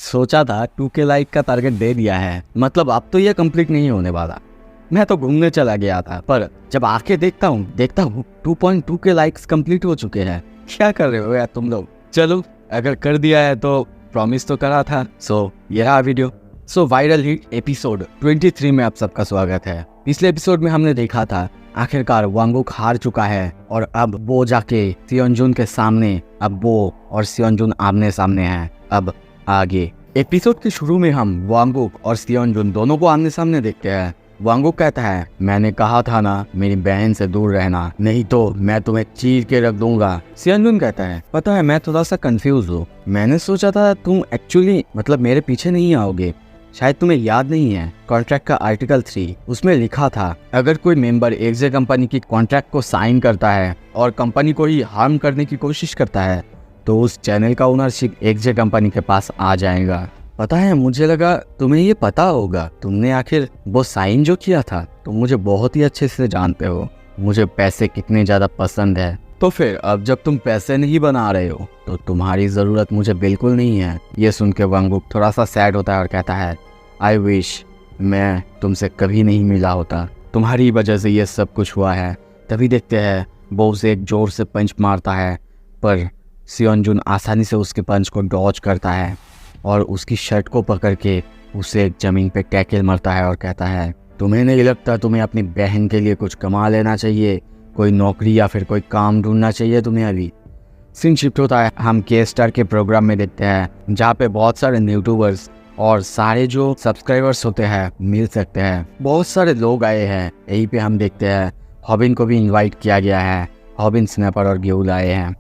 सोचा था 2K like का टारगेट दे दिया है, मतलब अब तो ये कंप्लीट नहीं होने वाला। मैं तो घूमने चला गया था, पर जब आके देखता हूँ 2.2K लाइक्स कंप्लीट हो चुके हैं। क्या कर रहे हो यार तुम लोग। चलो अगर कर दिया है तो प्रॉमिस तो करा था। ये रहा वीडियो। वायरल हिट एपिसोड 23 में आप सबका स्वागत है। पिछले एपिसोड में हमने देखा था आखिरकार वांगुक हार चुका है और अब वो जाके सियोनजुन के सामने, अब वो और सियोनजुन आमने सामने हैं। अब आगे एपिसोड के शुरू में हम वांगुक और सियोनजुन दोनों को आमने सामने देखते हैं। वांगुक कहता है, मैंने कहा था ना मेरी बहन से दूर रहना, नहीं तो मैं तुम्हें चीर के रख दूंगा। सियोनजुन कहता है, पता है मैं थोड़ा सा कंफ्यूज हूँ। मैंने सोचा था तुम एक्चुअली मतलब मेरे पीछे नहीं आओगे। शायद तुम्हें याद नहीं है कॉन्ट्रैक्ट का आर्टिकल 3, उसमें लिखा था अगर कोई मेंबर एक्जे कंपनी की कॉन्ट्रैक्ट को साइन करता है और कंपनी को ही हार्म करने की कोशिश करता है तो उस चैनल का ओनरशिप एक्जे कंपनी के पास आ जाएगा। पता है मुझे लगा तुम्हें ये पता होगा। तुमने आखिर वो साइन जो किया था, तुम मुझे बहुत ही अच्छे से जानते हो मुझे पैसे कितने ज्यादा पसंद है। तो फिर अब जब तुम पैसे नहीं बना रहे हो तो तुम्हारी जरूरत मुझे बिल्कुल नहीं है। ये सुन के वांगुक थोड़ा सा सैड होता है और कहता है, आई विश मैं तुमसे कभी नहीं मिला होता, तुम्हारी वजह से ये सब कुछ हुआ है। तभी देखते हैं वो उसे एक जोर से पंच मारता है, पर सियोनजुन आसानी से उसके पंच को डॉज करता है और उसकी शर्ट को पकड़ के उसे जमीन पे टैकल मारता है और कहता है, तुम्हें नहीं लगता तुम्हें अपनी बहन के लिए कुछ कमा लेना चाहिए, कोई नौकरी या फिर कोई काम ढूंढना चाहिए तुम्हें। अभी सीन शिफ्ट होता है, हम के स्टार के प्रोग्राम में देखते हैं जहाँ पे बहुत सारे यूट्यूबर्स और सारे जो सब्सक्राइबर्स होते हैं मिल सकते हैं। बहुत सारे लोग आए हैं। यहीं पे हम देखते हैं हॉबिन को भी इनवाइट किया गया है। हॉबिन, स्नैपर और ग्यूल आए हैं।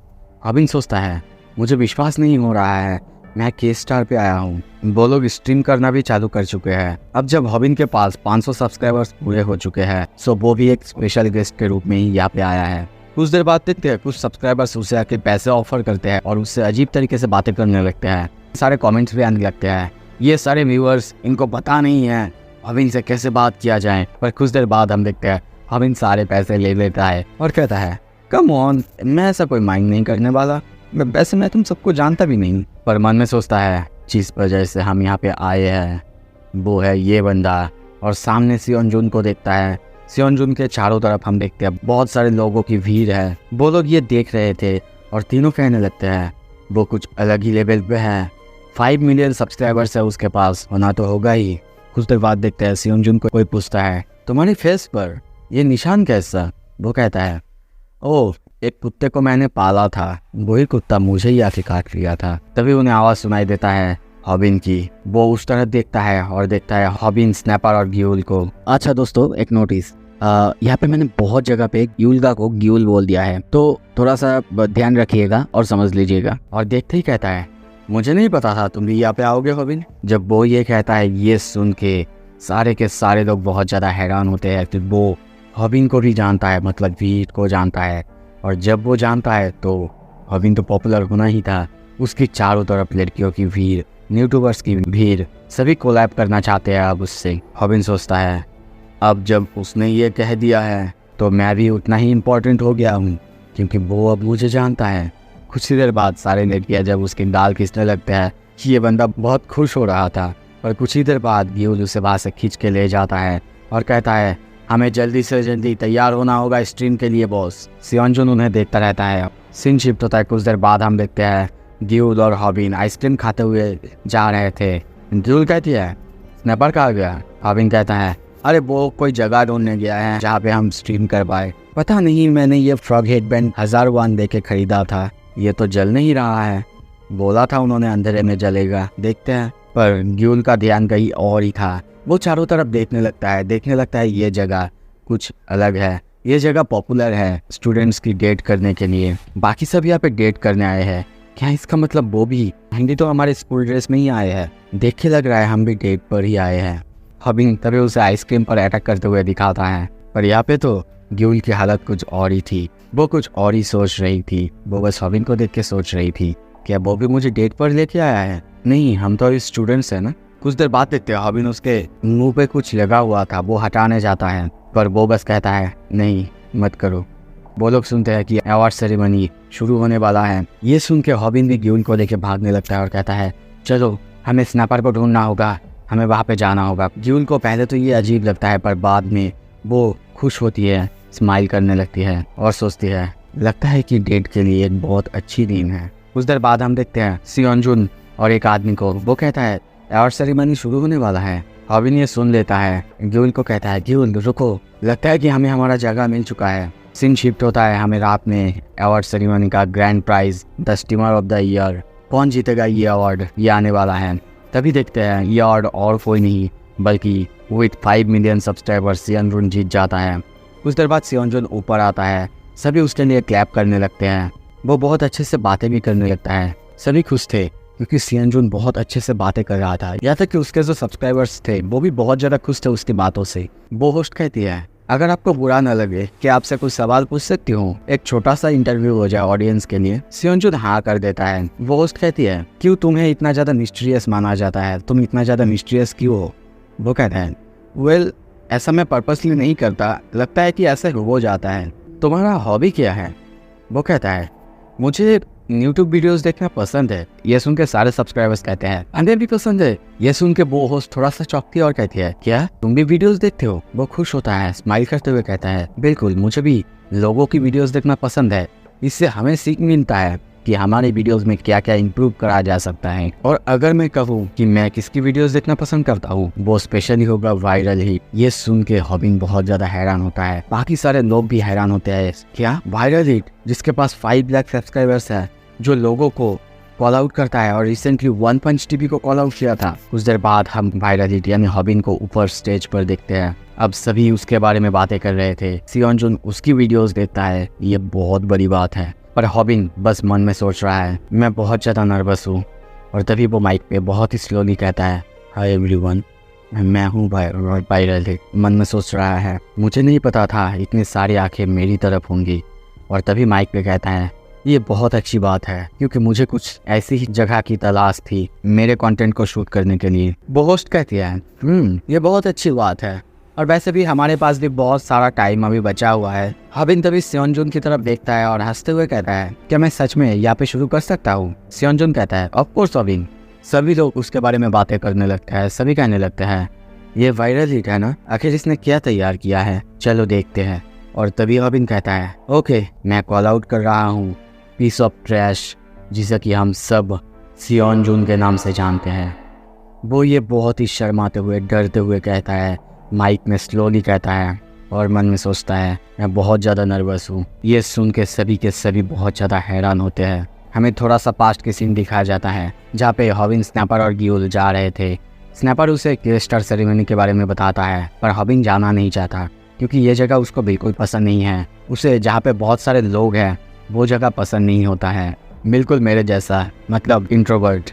हॉबिन सोचता है, मुझे विश्वास नहीं हो रहा है मैं के स्टार पे आया हूँ। वो लोग स्ट्रीम करना भी चालू कर चुके हैं। अब जब हॉबिन के पास 500 सब्सक्राइबर्स पूरे हो चुके हैं सो वो भी एक स्पेशल गेस्ट के रूप में ही यहाँ पे आया है। कुछ देर बाद देखते हैं कुछ सब्सक्राइबर्स उसे आके पैसे ऑफर करते हैं और उससे अजीब तरीके से बातें करने लगते हैं। सारे कॉमेंट्स भी आने लगते हैं। ये सारे व्यूअर्स, इनको पता नहीं है हॉबिन से कैसे बात किया जाए। पर कुछ देर बाद हम देखते हैं हॉबिन सारे पैसे ले लेता है और कहता है, कम ऑन, मैं ऐसा कोई माइंड नहीं करने वाला, वैसे मैं तुम सबको जानता भी नहीं। पर मन में सोचता है जिस वजह से हम यहाँ पे आए हैं वो है ये बंदा। और सामने सियोनजुन को देखता है। सियोनजुन के चारों तरफ हम देखते हैं बहुत सारे लोगों की भीड़ है। वो लोग ये देख रहे थे और तीनों कहने लगते हैं वो कुछ अलग ही लेवल पे है। 5 मिलियन सब्सक्राइबर्स है उसके पास, होना तो होगा ही। कुछ देर बाद देखते हैं सियोनजुन को कोई पूछता है, तुम्हारी फेस पर ये निशान कैसा। वो कहता है, ओह, एक कुत्ते को मैंने पाला था, वही कुत्ता मुझे ही आके काट लिया था। तभी उन्हें आवाज सुनाई देता है हॉबिन की। वो उस तरह देखता है और देखता है हॉबिन, स्नैपर और ग्यूल को। अच्छा दोस्तों, एक नोटिस, यहाँ पे मैंने बहुत जगह पे ग्यूलगा को ग्यूल बोल दिया है, तो थोड़ा सा ध्यान रखिएगा और समझ लीजिएगा। और देखते ही कहता है, मुझे नहीं पता था तुम भी यहाँ पे आओगे हॉबिन। जब वो ये कहता है ये सुन के सारे के सारे लोग बहुत ज़्यादा हैरान होते हैं। तो वो हॉबिन को भी जानता है, मतलब वीर को जानता है। और जब वो जानता है तो हॉबिन तो पॉपुलर होना ही था। उसकी चारों तरफ लड़कियों की भीड़, यूट्यूबर्स की भीड़, सभी कोलैब करना चाहते हैं अब उससे। हॉबिन सोचता है अब जब उसने ये कह दिया है तो मैं भी उतना ही इम्पोर्टेंट हो गया हूँ, क्योंकि वो अब मुझे जानता है। कुछ ही देर बाद सारे लड़कियाँ जब उसकी दाल खींचने लगते हैं, ये बंदा बहुत खुश हो रहा था। पर कुछ ही देर बाद ग्यूल उसे वहाँ से खींच के ले जाता है और कहता है, हमें जल्दी से जल्दी तैयार होना होगा स्ट्रीम के लिए बॉस। सियोनजुन उन्हें देखता रहता है। सीन शिफ्ट होता है। कुछ देर बाद हम देखते हैं ग्यूल और हॉबिन आइसक्रीम खाते हुए जा रहे थे। ग्यूल कहती है, स्नैपर कहाँ गया। हॉबिन कहता है, अरे वो कोई जगह ढूंढने गया है जहाँ पे हम स्ट्रीम कर पाए। पता नहीं, मैंने ये फ्रॉग हेडबैंड 1000 वॉन दे के खरीदा था, ये तो जल नहीं रहा है। बोला था उन्होंने अंधेरे में जलेगा, देखते हैं। पर ग्यूल का ध्यान कहीं और ही था। वो चारों तरफ देखने लगता है ये जगह कुछ अलग है। ये जगह पॉपुलर है स्टूडेंट्स की डेट करने के लिए। बाकी सब यहाँ पे डेट करने आए हैं। क्या इसका मतलब वो भी? हम भी तो हमारे स्कूल ड्रेस में ही आए हैं, देख के लग रहा है हम भी डेट पर ही आए हैं। हॉबिन तभी उसे आइसक्रीम पर अटैक करते हुए दिखाता है। पर यहाँ पे तो ग्यूल की हालत कुछ और ही थी। वो कुछ और ही सोच रही थी। वो बस हॉबिन को देख के सोच रही थी, क्या वो भी मुझे डेट पर लेके आया है? नहीं, हम तो अभी स्टूडेंट्स हैं ना। कुछ देर बाद देखते हैं हॉबिन उसके मुंह पे कुछ लगा हुआ था, वो हटाने जाता है। पर वो बस कहता है, नहीं मत करो। वो लोग सुनते हैं कि अवार्ड सेरेमनी शुरू होने वाला है। ये सुन के हॉबिन भी ग्यूल को लेके भागने लगता है और कहता है, चलो हमें स्नैपर को ढूंढना होगा, हमें वहाँ पे जाना होगा। गिल को पहले तो ये अजीब लगता है, पर बाद में वो खुश होती है, स्माइल करने लगती है और सोचती है लगता है कि डेट के लिए एक बहुत अच्छी दिन है। कुछ देर बाद हम देखते हैं सियोंजुन और एक आदमी को। वो कहता है अवार्ड सेरेमनी शुरू होने वाला है। हॉबिन ये सुन लेता है, गिल को कहता है गिल रुको, लगता है कि हमें हमारा जगह मिल चुका है। सीन शिफ्ट होता है, हमें रात में अवार्ड सेरेमनी का grand prize the steamer of the year, कौन जीतेगा ये अवार्ड, ये आने वाला है। तभी देखते हैं ये अवार्ड और कोई नहीं बल्कि विथ 5 मिलियन सब्सक्राइबर्स सियोंजुन जीत जाता है। कुछ देर बाद सियोंजुन ऊपर आता है, सभी उसके लिए क्लैप करने लगते हैं। वो बहुत अच्छे से बातें भी करने लगता है। सभी खुश थे क्योंकि सियोंजुन बहुत अच्छे से बातें कर रहा था। यहाँ तक कि उसके जो सब्सक्राइबर्स थे वो भी बहुत ज़्यादा खुश थे उसकी बातों से। वो होस्ट कहती है अगर आपको बुरा न लगे कि आपसे कुछ सवाल पूछ सकती हूँ, एक छोटा सा इंटरव्यू हो जाए ऑडियंस के लिए। सियोंजुन हाँ कर देता है। वो होस्ट कहती है क्यों तुम्हें इतना ज़्यादा मिस्टीरियस माना जाता है, तुम इतना ज़्यादा मिस्टीरियस क्यों हो? वो कहता है वेल ऐसा मैं पर्पसली नहीं करता, लगता है कि ऐसा हो जाता है। तुम्हारा हॉबी क्या है? वो कहता है मुझे यूट्यूब वीडियोस देखना पसंद है। ये सुन के सारे सब्सक्राइबर्स कहते हैं हमें भी पसंद है। ये सुन के वो होस्ट थोड़ा सा चौंकती है और कहती है क्या तुम भी वीडियोस देखते हो? वो खुश होता है, स्माइल करते हुए कहता है बिल्कुल, मुझे भी लोगों की वीडियोस देखना पसंद है। इससे हमें सीख मिलता है कि हमारी वीडियोस में क्या क्या इम्प्रूव करा जा सकता है। और अगर मैं कहूँ कि मैं किसकी वीडियोस देखना पसंद करता हूँ, वो स्पेशली होगा वायरल हिट। ये सुन के हॉबिन बहुत ज्यादा हैरान होता है, बाकी सारे लोग भी हैरान होते हैं। क्या वायरल हिट जिसके पास 5 लाख सब्सक्राइबर्स है, जो लोगों को कॉल आउट करता है और रिसेंटली वन पंच टीवी को कॉल आउट किया था। कुछ देर बाद हम वायरल हिट यानी हॉबिन को ऊपर स्टेज पर देखते हैं। अब सभी उसके बारे में बातें कर रहे थे। सियोंजुन उसकी वीडियोस देखता है, ये बहुत बड़ी बात है। पर हॉबिन बस मन में सोच रहा है मैं बहुत ज़्यादा नर्वस हूँ। और तभी वो माइक पे बहुत ही स्लोली कहता है हाय एवरीवन, मैं हूँ वायरल हिट। मन में सोच रहा है मुझे नहीं पता था इतनी सारी आंखें मेरी तरफ होंगी। और तभी माइक पे कहता है ये बहुत अच्छी बात है क्योंकि मुझे कुछ ऐसी ही जगह की तलाश थी मेरे कंटेंट को शूट करने के लिए। वो होस्ट कहती है ये बहुत अच्छी बात है और वैसे भी हमारे पास भी बहुत सारा टाइम अभी बचा हुआ है। हॉबिन तभी सियोंजुन की तरफ देखता है और हंसते हुए कहता है क्या मैं सच में यहाँ पे शुरू कर सकता हूँ? सियोंजुन कहता है ऑफ कोर्स हॉबिन। सभी लोग उसके बारे में बातें करने लगते हैं। सभी कहने लगते हैं ये वायरल हिट है ना, आखिर इसने क्या तैयार किया है, चलो देखते हैं। और तभी हॉबिन कहता है ओके मैं कॉल आउट कर रहा हूँ पीस ऑफ ट्रैश, जिसे कि हम सब सियोंजुन के नाम से जानते हैं। वो ये बहुत ही शर्माते हुए डरते हुए कहता है, माइक में स्लोली कहता है और मन में सोचता है मैं बहुत ज़्यादा नर्वस हूँ। ये सुन के सभी बहुत ज़्यादा हैरान होते हैं। हमें थोड़ा सा पास्ट के सीन दिखाया जाता है जहाँ पे हॉबिन स्नैपर और गिल जा रहे थे। स्नैपर उसे क्रिस्टर सेरेमनी के बारे में बताता है पर हॉबिन जाना नहीं चाहता क्योंकि ये जगह उसको बिल्कुल पसंद नहीं है। उसे जहाँ पे बहुत सारे लोग हैं वो जगह पसंद नहीं होता है, बिल्कुल मेरे जैसा, मतलब इंट्रोवर्ट।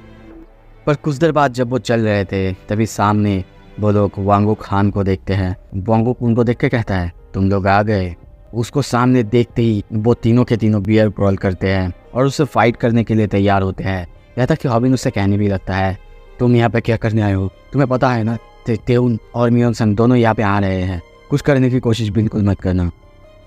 पर कुछ देर बाद जब वो चल रहे थे तभी सामने वो लोग वांगुक खान को देखते हैं। वांगुक उनको देख के कहता है तुम लोग आ गए। उसको सामने देखते ही वो तीनों के तीनों बियर क्रॉल करते हैं और उससे फाइट करने के लिए तैयार होते हैं। यहाँ तक कि हॉबिन उससे कहने भी लगता है तुम यहाँ पे क्या करने आए हो, तुम्हें पता है ना तेउन और मियोंग दोनों यहाँ पे आ रहे हैं, कुछ करने की कोशिश बिल्कुल मत करना।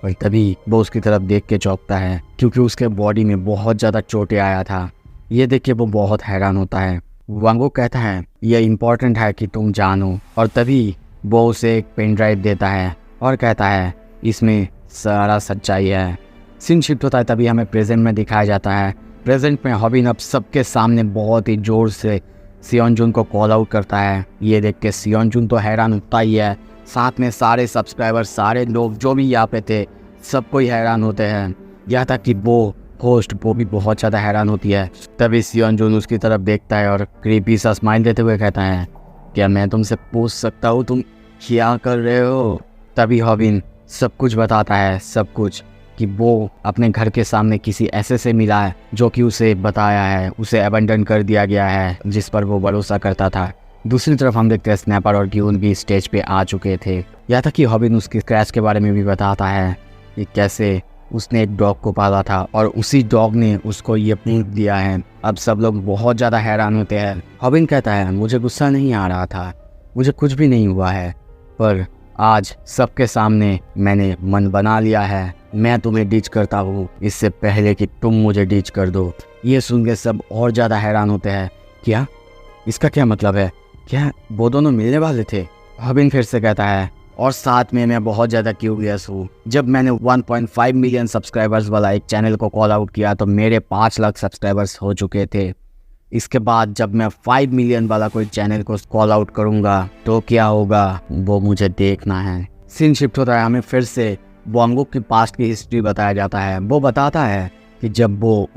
और तभी वो उसकी तरफ देख के चौंकता है क्योंकि उसके बॉडी में बहुत ज़्यादा चोटें आया था। ये देख के वो बहुत हैरान होता है। वांगुक कहता है ये इम्पोर्टेंट है कि तुम जानो। और तभी वो उसे एक पेन ड्राइव देता है और कहता है इसमें सारा सच्चाई है। सीन शिफ्ट होता है, तभी हमें प्रेजेंट में दिखाया जाता है। प्रेजेंट में हॉबिन अब सबके सामने बहुत ही ज़ोर से सियोंजुन को कॉल आउट करता है। ये देख के सियोंजुन तो हैरान होता ही है, साथ में सारे सब्सक्राइबर, सारे लोग जो भी यहाँ पे थे सब कोई हैरान होते हैं। यहाँ तक कि वो होस्ट वो भी बहुत ज़्यादा हैरान होती है। तभी सियोंजुन उसकी तरफ देखता है और क्रीपी सा स्माइल देते हुए कहता है क्या मैं तुमसे पूछ सकता हूँ तुम क्या कर रहे हो? तभी हॉबिन सब कुछ बताता है, सब कुछ, कि वो अपने घर के सामने किसी ऐसे से मिला है जो कि उसे बताया है उसे अबंडन कर दिया गया है जिस पर वो भरोसा करता था। दूसरी तरफ हम देखते हैं स्नैपर और गिल भी स्टेज पे आ चुके थे। यहाँ तक कि हॉबिन उसकी क्रैश के बारे में भी बताता है कि कैसे उसने एक डॉग को पाला था और उसी डॉग ने उसको ये पूछ दिया है। अब सब लोग बहुत ज़्यादा हैरान होते हैं। हॉबिन कहता है मुझे गुस्सा नहीं आ रहा था, मुझे कुछ भी नहीं हुआ है, पर आज सबके सामने मैंने मन बना लिया है, मैं तुम्हें डिच करता हूँ इससे पहले कि तुम मुझे डिच कर दो। ये सुन के सब और ज़्यादा हैरान होते हैं। क्या इसका क्या मतलब है? क्या वो दोनों मिलने वाले थे? हॉबिन फिर से कहता है, और साथ में मैं बहुत ज़्यादा क्यूरियस हूँ। जब मैंने 1.5 मिलियन सब्सक्राइबर्स वाला एक चैनल को कॉल आउट किया तो मेरे 5 लाख सब्सक्राइबर्स हो चुके थे। इसके बाद जब मैं 5 मिलियन वाला कोई चैनल को कॉल आउट करूँगा तो क्या होगा, वो मुझे देखना है। सीन शिफ्ट होता है, हमें फिर से बोंगुक की पास्ट की हिस्ट्री बताया जाता है। वो बताता है कि जब वो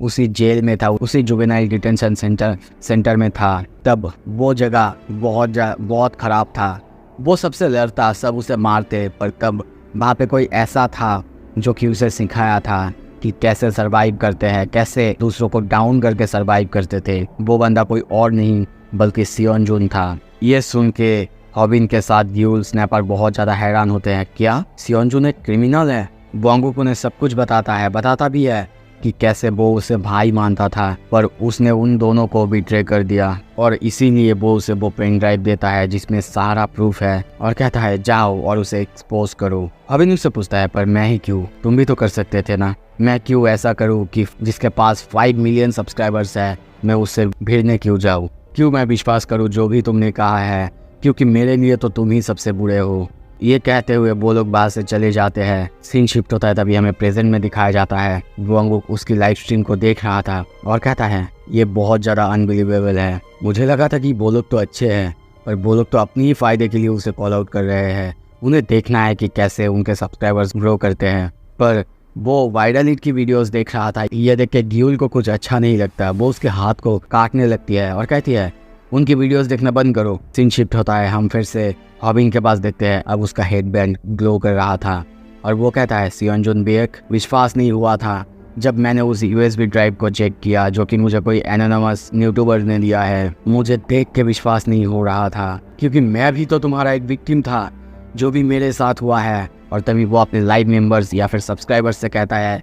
उसी जेल में था, उसी जुवेनाइल डिटेंशन सेंटर में था, तब वो जगह बहुत ख़राब था। वो सबसे लड़ता, सब उसे मारते, पर तब वहाँ पे कोई ऐसा था जो कि उसे सिखाया था कि कैसे सरवाइव करते हैं, कैसे दूसरों को डाउन करके सरवाइव करते थे। वो बंदा कोई और नहीं बल्कि सियोन जुन था। ये सुन के हॉबिन के साथ ड्यूल स्नैपर बहुत ज़्यादा हैरान होते हैं। क्या सियोन जुन एक क्रिमिनल है? बोंगुक उन्हें सब कुछ बताता भी है कि कैसे वो उसे भाई मानता था, पर उसने उन दोनों को बिट्रे कर दिया और इसीलिए वो उसे वो पेन ड्राइव देता है जिसमें सारा प्रूफ है और कहता है जाओ और उसे एक्सपोज करो। हॉबिन उससे पूछता है, पर मैं ही क्यों? तुम भी तो कर सकते थे ना। मैं क्यों ऐसा करूं कि जिसके पास 5 मिलियन सब्सक्राइबर्स है मैं उससे भिड़ने क्यों जाऊं? क्यों मैं विश्वास करूं जो भी तुमने कहा है, क्योंकि मेरे लिए तो तुम ही सबसे बुरे हो। ये कहते हुए वो लोग बाहर से चले जाते हैं। सीन शिफ्ट होता है, तभी हमें प्रेजेंट में दिखाया जाता है। बोंगुक उसकी लाइव स्ट्रीम को देख रहा था और कहता है ये बहुत ज़्यादा अनबिलीवेबल है। मुझे लगा था कि वो लोग तो अच्छे हैं, पर वो लोग तो अपनी ही फ़ायदे के लिए उसे कॉल आउट कर रहे हैं। उन्हें देखना है कि कैसे उनके सब्सक्राइबर्स ग्रो करते हैं। पर वो वायरल हिट की वीडियोस देख रहा था। ये देख के ड्यूल को कुछ अच्छा नहीं लगता। वो उसके हाथ को काटने लगती है और कहती है उनकी वीडियोस देखना बंद करो। सीन शिफ्ट होता है, हम फिर से हॉबिन के पास देखते हैं। अब उसका हेडबैंड ग्लो कर रहा था और वो कहता है सियोन जुन बेक, विश्वास नहीं हुआ था जब मैंने उस USB ड्राइव को चेक किया जो कि मुझे कोई एनोनिमस यूट्यूबर ने दिया है। मुझे देख के विश्वास नहीं हो रहा था क्योंकि मैं भी तो तुम्हारा एक विक्टिम था। जो भी मेरे साथ हुआ है। और तभी वो अपने लाइव मेंबर्स या फिर सब्सक्राइबर्स से कहता है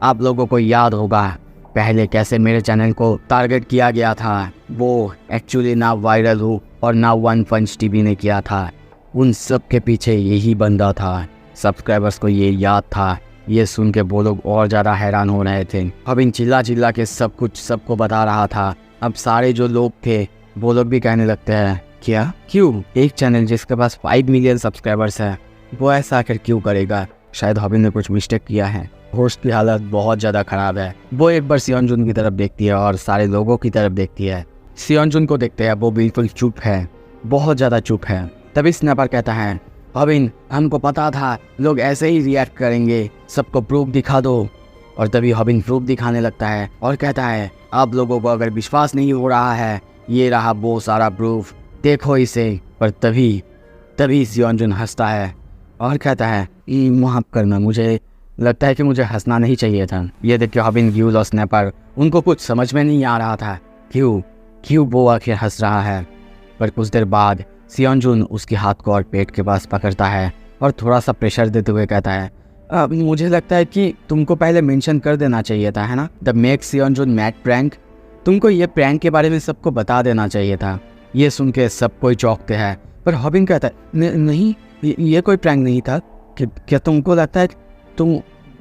आप लोगों को याद होगा पहले कैसे मेरे चैनल को टारगेट किया गया था। वो एक्चुअली ना वायरल हो और ना वन पंच टीवी ने किया था। उन सब के पीछे यही बंदा था। सब्सक्राइबर्स को ये याद था। ये सुन के वो लोग और ज़्यादा हैरान हो रहे थे। हॉबिन चिल्ला के सब कुछ सबको बता रहा था। अब सारे जो लोग थे वो लोग भी कहने लगते हैं क्या, क्यों एक चैनल जिसके पास 5 मिलियन सब्सक्राइबर्स है वो ऐसा आखिर क्यों करेगा? शायद हॉबिन ने कुछ मिस्टेक किया है। होस्ट की हालत बहुत ज़्यादा ख़राब है। वो एक बार सियोन जुन की तरफ देखती है और सारे लोगों की तरफ देखती है। सियोन जुन को देखते हैं, वो बिल्कुल चुप है, बहुत ज़्यादा चुप है। तभी स्नैपर कहता है हॉबिन हमको पता था लोग ऐसे ही रिएक्ट करेंगे, सबको प्रूफ दिखा दो। और तभी हॉबिन प्रूफ दिखाने लगता है और कहता है आप लोगों को अगर विश्वास नहीं हो रहा है, ये रहा वो सारा प्रूफ, देखो इसे। पर तभी सियोन जुन हंसता है और कहता है माफ़ करना, मुझे लगता है कि मुझे हंसना नहीं चाहिए था। ये देख के हॉबिन, ड्यूल और स्नैपर उनको कुछ समझ में नहीं आ रहा था क्यों वो आखिर हंस रहा है। पर कुछ देर बाद सियोन जुन उसके हाथ को और पेट के पास पकड़ता है और थोड़ा सा प्रेशर देते हुए कहता है अब मुझे लगता है कि तुमको पहले मेंशन कर देना चाहिए था, है ना, द मेक सियोन जुन मैड प्रैंक। तुमको ये प्रैंक के बारे में सबको बता देना चाहिए था। ये सुन के सब कोई चौंकते हैं, पर हॉबिन कहता है नहीं ये कोई प्रैंक नहीं था। क्या तुमको लगता है तुम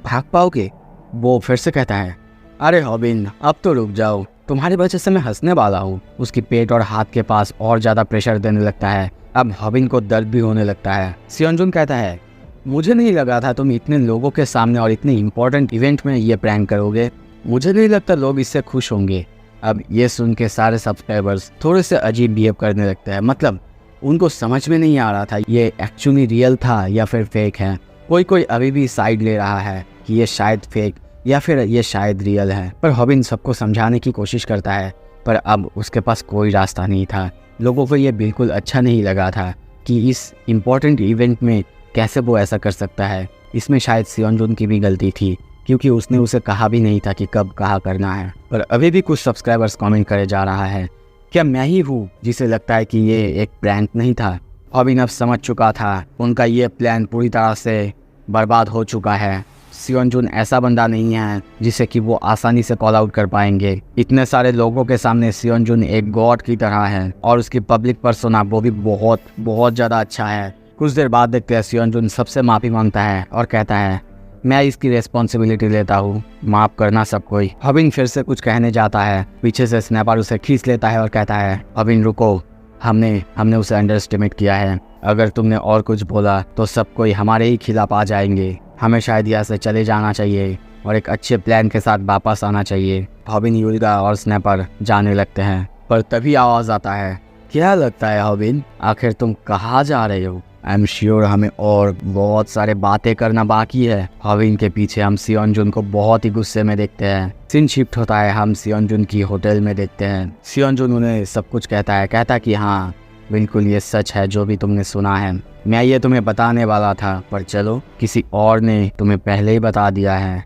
भाग पाओगे? वो फिर से कहता है अरे हॉबिन अब तो रुक जाओ, तुम्हारी वजह से मैं हंसने वाला हूँ। उसकी पेट और हाथ के पास और ज़्यादा प्रेशर देने लगता है। अब हॉबिन को दर्द भी होने लगता है। सियोन जुन कहता है मुझे नहीं लगा था तुम इतने लोगों के सामने और इतने इम्पोर्टेंट इवेंट में ये प्रैंक करोगे। मुझे नहीं लगता लोग इससे खुश होंगे। अब ये सुन के सारे सब्सक्राइबर्स थोड़े से अजीब बिहेव करने लगते हैं। मतलब उनको समझ में नहीं आ रहा था ये एक्चुअली रियल था या फिर फेक है। कोई अभी भी साइड ले रहा है कि ये शायद फेक या फिर ये शायद रियल है। पर हॉबिन सबको समझाने की कोशिश करता है, पर अब उसके पास कोई रास्ता नहीं था। लोगों को ये बिल्कुल अच्छा नहीं लगा था कि इस इम्पोर्टेंट इवेंट में कैसे वो ऐसा कर सकता है। इसमें शायद सियोन जुन की भी गलती थी क्योंकि उसने उसे कहा भी नहीं था कि कब कहाँ करना है। पर अभी भी कुछ सब्सक्राइबर्स कमेंट करे जा रहा है क्या मैं ही हूँ जिसे लगता है कि ये एक प्रैंक नहीं था। हॉबिन अब समझ चुका था उनका ये प्लान पूरी तरह से बर्बाद हो चुका है। सियोन जुन ऐसा बंदा नहीं है जिसे कि वो आसानी से कॉल आउट कर पाएंगे। इतने सारे लोगों के सामने सियोन जुन एक गॉड की तरह है और उसकी पब्लिक पर्सोना वो भी बहुत ज़्यादा अच्छा है। कुछ देर बाद देखते हैं सियोन जुन सबसे माफ़ी मांगता है और कहता है मैं इसकी रिस्पॉन्सिबिलिटी लेता हूँ, माफ करना सब कोई। हॉबिन फिर से कुछ कहने जाता है, पीछे से स्नैपर उसे खींच लेता है और कहता है हॉबिन रुको, हमने उसे अंडर एस्टिमेट किया है। अगर तुमने और कुछ बोला तो सब कोई हमारे ही खिलाफ आ जाएंगे। हमें शायद यहाँ से चले जाना चाहिए और एक अच्छे प्लान के साथ वापस आना चाहिए। हॉबिन, यूल्गा और स्नैपर जाने लगते हैं, पर तभी आवाज़ आता है, क्या लगता है हॉबिन, आखिर तुम कहाँ जा रहे हो? आई एम श्योर हमें और बहुत सारे बातें करना बाकी है। हॉबिन के पीछे हम सियोनजुन को बहुत ही गुस्से में देखते हैं। सीन शिफ्ट होता है, हम सियोनजुन की होटल में देखते हैं। सियोनजुन उन्हें सब कुछ कहता कि हाँ बिल्कुल ये सच है जो भी तुमने सुना है। मैं ये तुम्हें बताने वाला था, पर चलो किसी और ने तुम्हें पहले ही बता दिया है।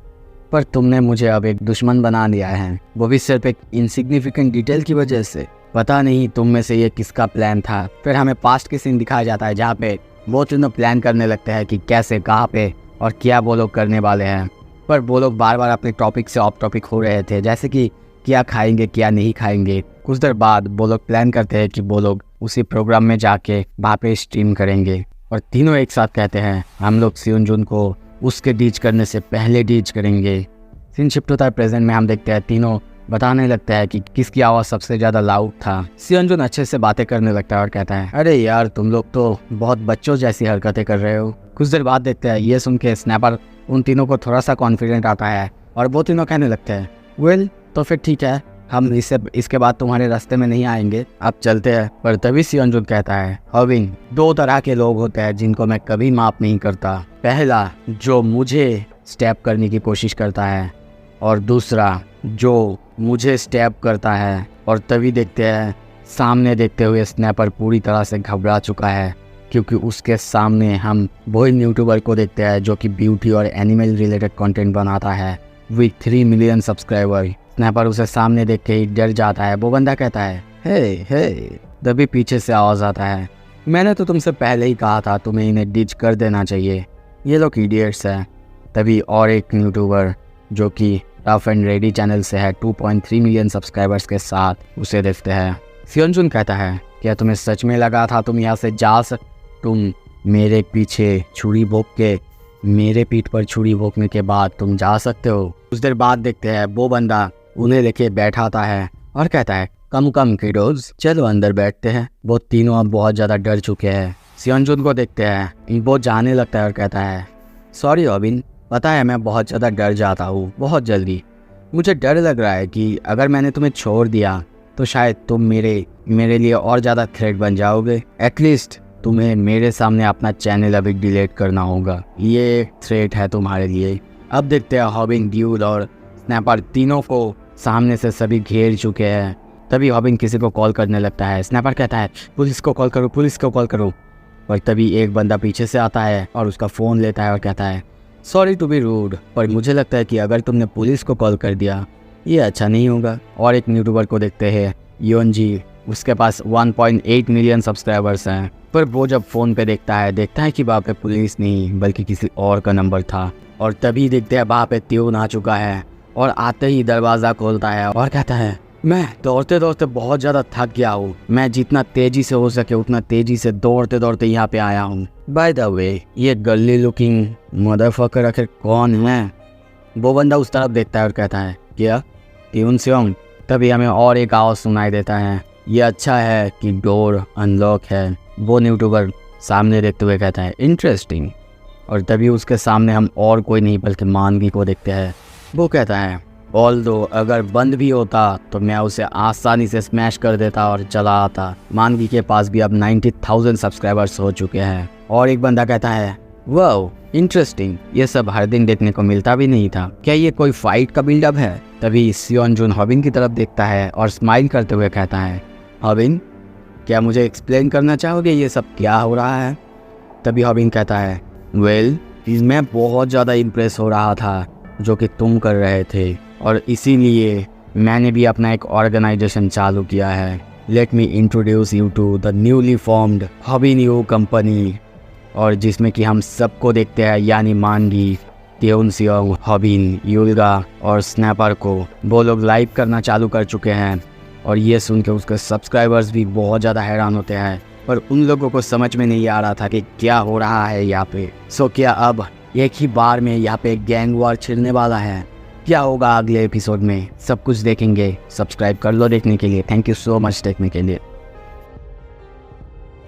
पर तुमने मुझे अब एक दुश्मन बना दिया है, वो भी सिर्फ एक इनसिग्निफिकेंट डिटेल की वजह से। पता नहीं तुम में से ये किसका प्लान था। फिर हमें पास्ट के सीन दिखाया जाता है जहाँ पे वो तीनों प्लान करने लगते हैं कि कैसे, कहाँ पे और क्या वो लोग करने वाले हैं। पर वो लोग बार बार अपने टॉपिक से ऑफ टॉपिक हो रहे थे, जैसे कि क्या खाएंगे क्या नहीं खाएंगे। कुछ देर बाद वो लोग प्लान करते हैं कि वो लोग उसी प्रोग्राम में जाके वहाँ पे स्ट्रीम करेंगे और तीनों एक साथ कहते हैं हम लोग सियोनजुन को उसके डीच करने से पहले डीच करेंगे। सीन शिफ्ट होता है प्रेजेंट में, हम देखते हैं तीनों बताने लगता है कि किसकी आवाज़ सबसे ज़्यादा लाउड था। सियोनजुन अच्छे से बातें करने लगता है और कहता है अरे यार तुम लोग तो बहुत बच्चों जैसी हरकतें कर रहे हो। कुछ देर बाद देखते हैं ये सुन के स्नैपर उन तीनों को थोड़ा सा कॉन्फिडेंट आता है और वो तीनों कहने लगते हैं वेल तो फिर ठीक है, हम इसके बाद तुम्हारे रास्ते में नहीं आएंगे, अब चलते हैं। पर तभी सियोनजुन कहता है हॉबिन, दो तरह के लोग होते हैं जिनको मैं कभी माफ नहीं करता। पहला जो मुझे स्टैब करने की कोशिश करता है और दूसरा जो मुझे स्टैब करता है। और तभी देखते हैं सामने देखते हुए स्नैपर पूरी तरह से घबरा चुका है, क्योंकि उसके सामने हम वही यूट्यूबर को देखते हैं जो कि ब्यूटी और एनिमल रिलेटेड कंटेंट बनाता है विद 3 मिलियन सब्सक्राइबर। स्नैपर उसे सामने देख के ही डर जाता है। वो बंदा कहता है हे। तभी पीछे से आवाज़ आता है, मैंने तो तुमसे पहले ही कहा था तुम्हें इन्हें डिच कर देना चाहिए, ये लोग इडियट्स हैं। तभी और एक यूट्यूबर जो कि टफ एंड रेडी चैनल से है 2.3 मिलियन सब्सक्राइबर्स के साथ उसे देखते हैं। सियोनजुन कहता है क्या तुम्हें सच में लगा था तुम यहाँ से तुम मेरे पीछे छुरी भोंक के मेरे पीठ पर छुरी भोंकने के बाद तुम जा सकते हो। कुछ देर बाद देखते हैं वो बंदा उन्हें लेके बैठाता है और कहता है कम किडोज, चलो अंदर बैठते हैं। वो तीनों अब बहुत ज़्यादा डर चुके हैं। सियोनजुन को देखते हैं, वो जाने लगता है और कहता है सॉरी हॉबिन, पता है मैं बहुत ज़्यादा डर जाता हूँ बहुत जल्दी। मुझे डर लग रहा है कि अगर मैंने तुम्हें छोड़ दिया तो शायद तुम मेरे लिए और ज़्यादा थ्रेट बन जाओगे। एटलीस्ट तुम्हें मेरे सामने अपना चैनल अभी डिलीट करना होगा, ये एक थ्रेट है तुम्हारे लिए। अब देखते हैं हॉबिन, ड्यूड और स्नैपर तीनों को सामने से सभी घेर चुके हैं। तभी हॉबिन किसी को कॉल करने लगता है। स्नैपर कहता है पुलिस को कॉल करो। और तभी एक बंदा पीछे से आता है और उसका फ़ोन लेता है और कहता है सॉरी टू बी रूड, पर मुझे लगता है कि अगर तुमने पुलिस को कॉल कर दिया ये अच्छा नहीं होगा। और एक यूट्यूबर को देखते हैं योनजी, उसके पास 1.8 मिलियन सब्सक्राइबर्स हैं। पर वो जब फ़ोन पे देखता है कि वहाँ पे पुलिस नहीं बल्कि किसी और का नंबर था। और तभी देखते हैं वहाँ पे त्योन आ चुका है और आते ही दरवाज़ा खोलता है और कहता है मैं दौड़ते दौड़ते बहुत ज़्यादा थक गया हूँ, मैं जितना तेज़ी से हो सके उतना तेज़ी से दौड़ते दौड़ते यहाँ पे आया हूँ। बाय द वे ये गर्ली लुकिंग मदरफकर आखिर कौन है? वो बंदा उस तरफ देखता है और कहता है क्या ट्यून सियोंग। तभी हमें और एक आवाज़ सुनाई देता है, ये अच्छा है कि डोर अनलॉक है। वो यूट्यूबर सामने देखते हुए कहता है इंटरेस्टिंग। और तभी उसके सामने हम और कोई नहीं बल्कि मानवी को देखते हैं। वो कहता है ऑल्दो अगर बंद भी होता तो मैं उसे आसानी से स्मैश कर देता और चला आता। मानवी के पास भी अब 90,000 सब्सक्राइबर्स हो चुके हैं। और एक बंदा कहता है वाओ इंटरेस्टिंग, ये सब हर दिन देखने को मिलता भी नहीं था, क्या ये कोई फाइट का बिल्डअप है? तभी सियोनजुन हॉबिन की तरफ देखता है और स्माइल करते हुए कहता है हॉबिन क्या मुझे एक्सप्लेन करना चाहोगे ये सब क्या हो रहा है? तभी हॉबिन कहता है वेल मैं बहुत ज़्यादा इम्प्रेस हो रहा था जो कि तुम कर रहे थे और इसीलिए मैंने भी अपना एक ऑर्गेनाइजेशन चालू किया है। Let me introduce you to the newly formed हॉबिन यू कंपनी, और जिसमें कि हम सबको देखते हैं यानी मानगी, त्योन सियोंग, हॉबिन, यूल्गा और स्नैपर को वो लोग लाइव करना चालू कर चुके हैं। और ये सुन के उसके सब्सक्राइबर्स भी बहुत ज़्यादा हैरान होते हैं, पर उन लोगों को समझ में नहीं आ रहा था कि क्या हो रहा है यहाँ पे। सो क्या अब एक ही बार में यहाँ पे गैंग वॉर छिड़ने वाला है। क्या होगा अगले एपिसोड में सब कुछ देखेंगे। सब्सक्राइब कर लो देखने के लिए। थैंक यू सो मच देखने के लिए।